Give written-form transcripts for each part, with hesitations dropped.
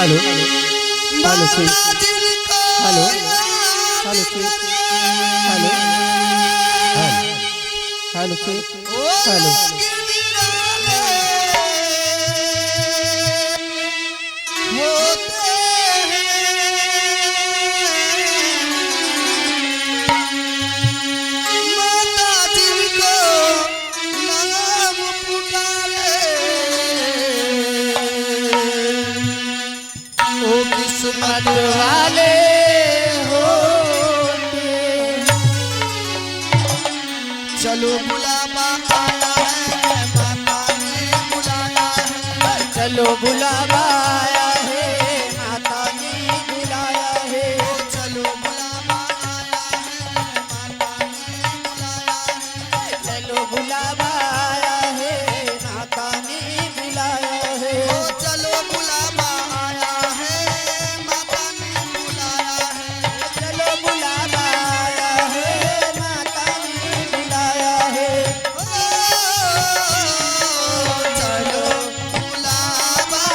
Hello hello से hello hello से hello hello से हेलो किस्मत वाले होते। चलो बुलावा आया है, माता ने बुलाया है। चलो बुलावा आया है, माता ने बुलाया है। चलो बुलावा आया है, माता ने बुलाया है। चलो बुलावा आया है, माता ने बुलाया है। चलो बुलावा आया है, माता ने बुलाया है। चलो बुलावा आया है, माता ने बुलाया है। चलो बुलावा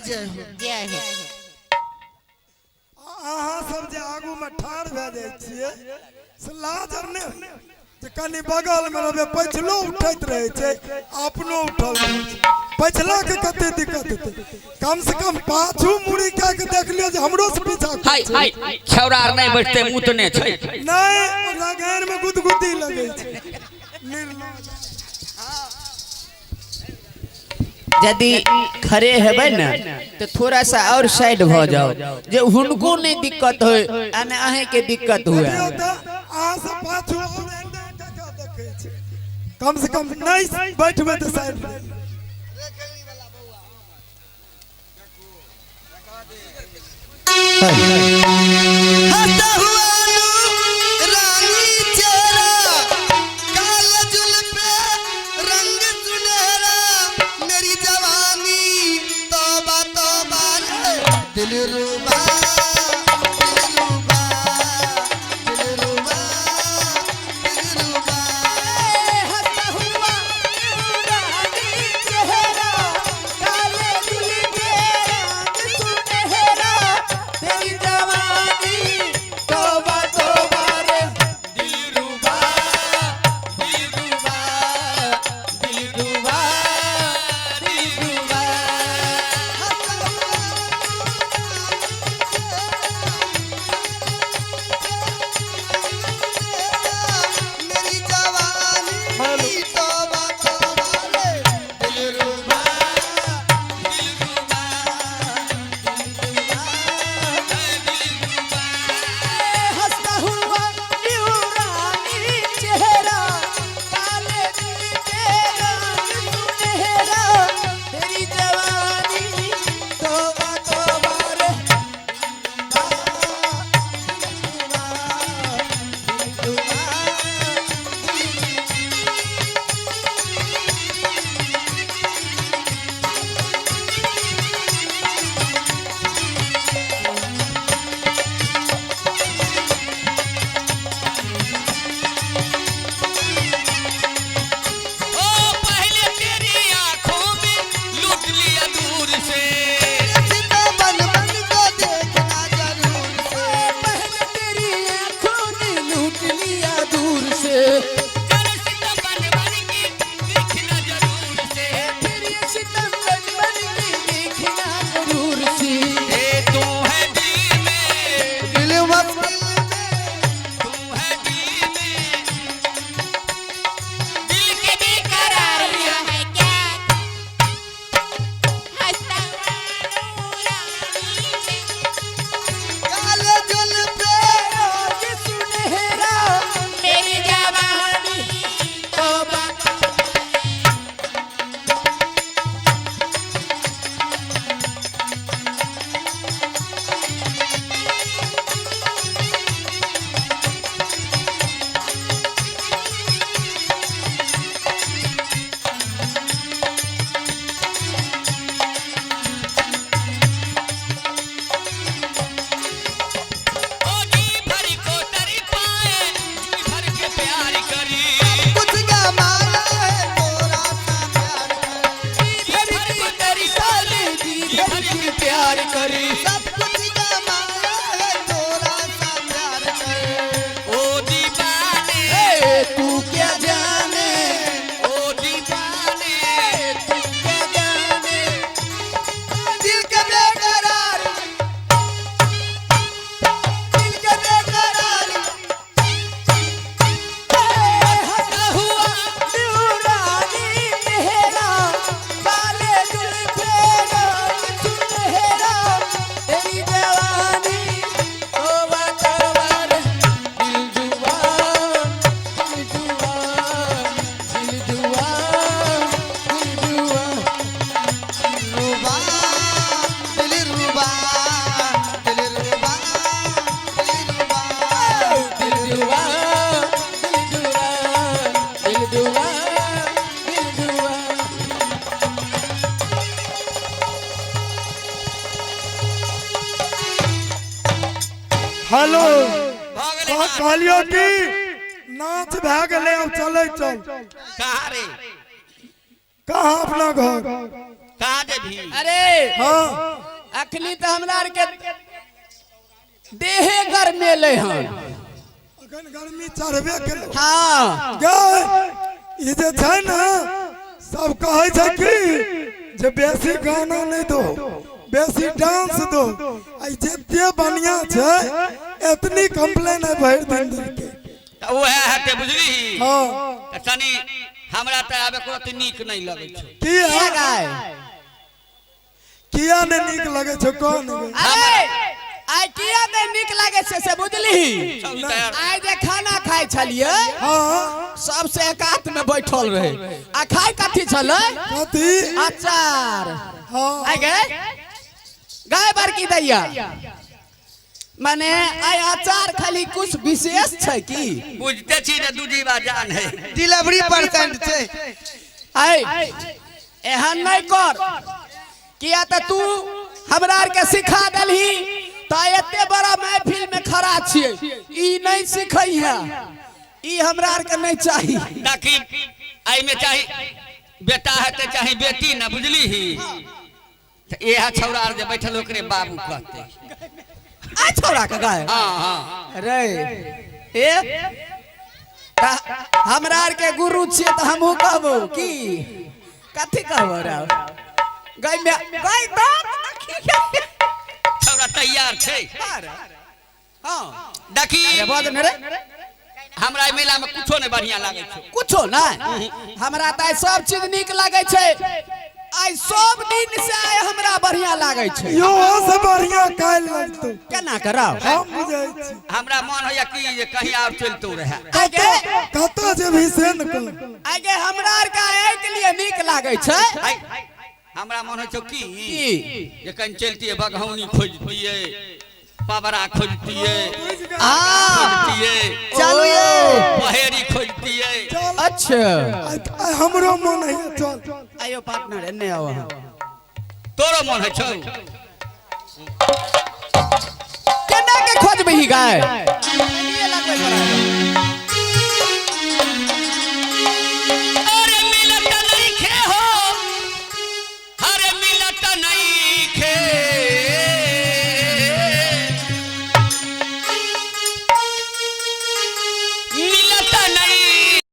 जय हो जय हो अहाँ सब जे आगू में ठाढ़ भए जाइ छियै से लाजर नहि जे कनि बगल में रहबे पछिलो उठैत रहे छै अपनो उठल रहै छै पछिला के कते दिक्कत हेतै कम से कम पाछू मुड़ी के देख लियो जे हमरो से पीछा हाय हाय छौरार नहीं बैठते मुतने छै नहीं लगान में गुदगुदी लगे छै निर्लज यदि खड़े हेबे न तो थोड़ा सा और साइड भ जाओ जे हुनको नहीं दिक्कत होए आ न अहे के दिक्कत हुए अहाँ से पाछू और एंडे देखे छै कम से कम नहीं बैठबे तो साइड में हटा हुआ रानी चेहरा काला जुल्फे रंग सुनहरा मेरी जवानी तौबा तौबा रे दिलरुबा दिलरुबा दिलरुबा दिलरुबा हटा हुआ रानी चेहरा काले जुल्फे रंग सुनहरा तेरी जवानी तौबा तौबा रे दिलरुबा दिलरुबा दिलरुबा दिलरुबा मेरी जवानी तौबा तौबा रे दिलरुबा हंसता हुआ न्यूरानी चेहरा काले दिल के रंग सुनहरा तेरी जवानी तौबा तौबा रे ओ पहले तेरी आंखों में लूट लिया दूर से सीता बन बन को देखना जरूर से पहले तेरी आंखों ने लूट लिया दूर से जरा सीता बन बन के देखना जरूर से फिर ये सितम बन बन के देखना जरूर से ए तू है दिल में दिल मस्तिल तू है दिल में दिल के बेकरार है क्या हंसता काले जुल्फे रंग सुनहरा मेरी जवानी तौबा ओगी भर को तरी पाए जी भर के प्यार करी कुछ का माला है तोरा सा प्यार जी भर को तरी साले जी भर के प्यार करी सब कुछ का माला है तोरा सा प्यार कर ओ दीवाने तू क्या जाने ओ दीवाने तू क्या जाने दिल के बेकरार दिल के बेकरार हंसता हुआ नूरानी चेहरा काले जुल्फे रंग सुनहरा तेरी जवानी तौबा तौबा रे दिलरुबा दिलरुबा दिलरुबा दिलरुबा दिलरुबा दिलरुबा दिलरुबा दिलरुबा दिलरुबा दिलरुबा हेलो भागले कहलियो कि नाच भए गेलै अब चलै चल कहाँ रे कहाँ अपना घर कहाँ जे भी अरे हाँ अखनी तो हमरा आर के देहे गरमेले हन अखन गर्मी चढ़बे केले हाँ गए ई जे छै ना सब कहै छै कि जे बेसी गाना नहीं दो बेसी डांस दो आई जते बढ़िया छै एतनी कंप्लेन है भर दिन के वो है हटे बुझली हाँ तनी हमरा त आबे को नीक नहीं लगे छै किया गाय किया ने नीक लगे छै कोन अरे आइ किया नहीं नीक लागे छै से बुझली आइ जे खाना खाइ छलिए हाँ सबसे एकात में बैठल रहे आ खाइ कथी छले कथी अचार हाँ आइ गए गाय बड़की दैया माने आइ अचार खाली कुछ विशेष छै की बुझते छी ने दूजी बा जान है डिलीवरी परसेंट छै आइ एहन नहीं कर किया त तू हमरा आर के सिखा दलही त एते बड़ा महफिल में खड़ा छिए ई नहीं सिखई है ई हमरा आर के नहीं चाहिए ताकि आई में चाहे बेटा है ते चाहे बेटी ना बुझली ही त एहा छौरा आर जे बैठल ओकरे बाबू कहते आ छोरा के गाय हां हां अरे ए हमरा आर के गुरु छिए त हमहू कहबो की कथी कहबो रे गाय में गाय दांत छौरा तैयार छै हां देखी अरे बोल ने रे हमरा ई मेला में कुछो नहीं बढ़िया लागे छै कुछो ना हमरा त सब चीज नीक लागे छै आई सब दिन से आइ हमरा बढ़िया लागे छै यो से बढ़िया काल लगतो केना कराओ हम बुझै छी हमरा मन होया कि जे कहीं और चलतो रहे आगे कत जे भी से न कर आगे हमरा आर का एहि के लिए नीक लागे छै आई हमरा मन हो कि जे कहीं चलती बघौनी खोजतिए पावरा खोजतिए खोजतिए चलिए पहेरी खोजतिए अच्छा आई हमरो मन है चल आयो पार्टनर एने आओ तोरो मन है छौ केना के खोजबही गाय ये लगबै बराबर